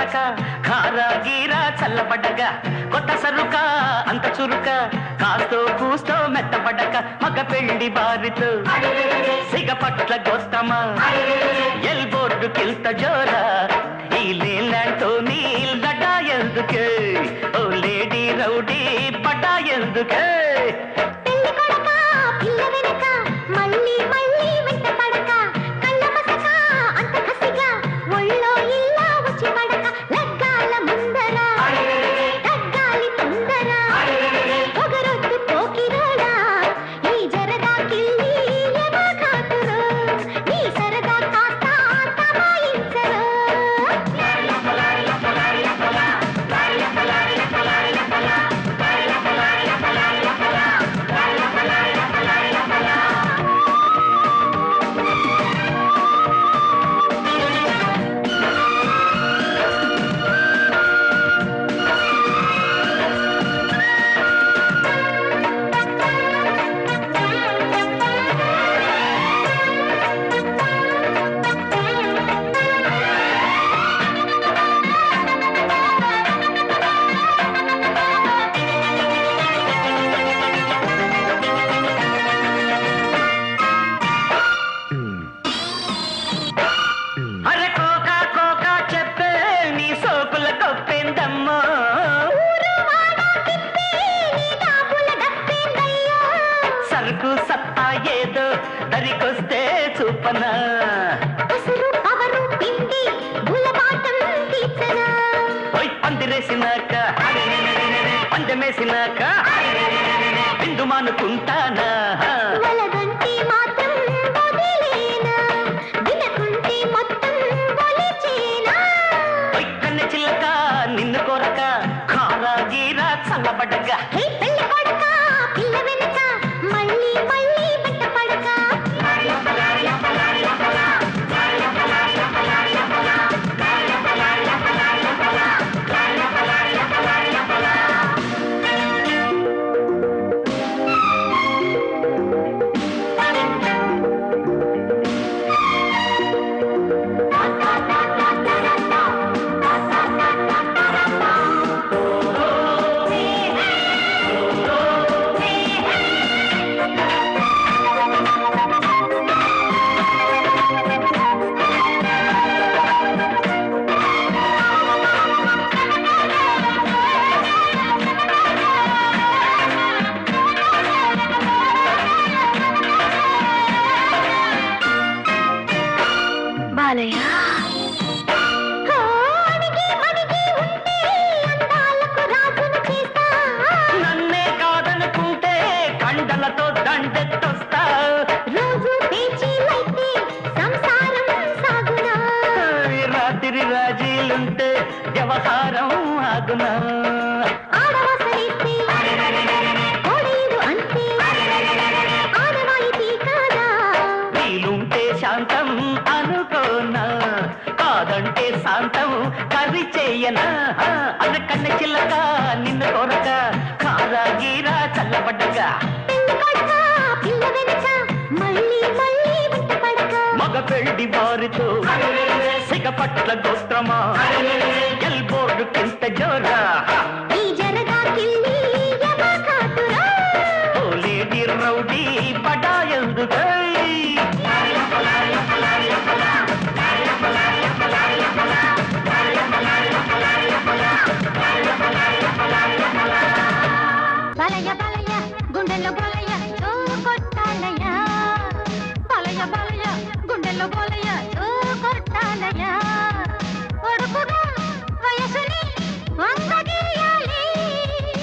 పడక కారా గీరా చల్లబడ్డక కొత్త సరుక అంత చురుక కాస్తో కూస్తో మెత్తపడక మగ పెళ్లి బారితో సిగ పట్ల గోస్తమా ఎల్బోర్డు కిల్త జోరా ఈ లేలాంటో నీళ్ళడా ఎందుకే ఓ లేడీ రౌడీ పడా ఎందుకే సత్తా ఏదో దరికొస్తే చూపనా పందిరేసినాక పందెమేసినాక బిందు మానుకుంటానా కన్నె చిల్లక నిన్ను కొరక కారా గీరా చల్లబడ్డగా నన్నే కాదనుకుంటే కండలతో దండెత్తొస్తా రాత్రి రాజీలుంటే వ్యవహారం ఆగునా వీలుంటే శాంతం అనుకోనా కాదంటే శాంతం కర్రీ చెయ్యనా అన్న కన్నె చిల్లక నిన్ను కొరక కారా గీరా చల్లబడ్డగా మగ పెళ్లి బారితో సిగ పట్ల గోత్రమా ఎల్బోర్డు కింత జోరా ఓ లేడీ రౌడీ పడా ఎందుకు బాలయ్య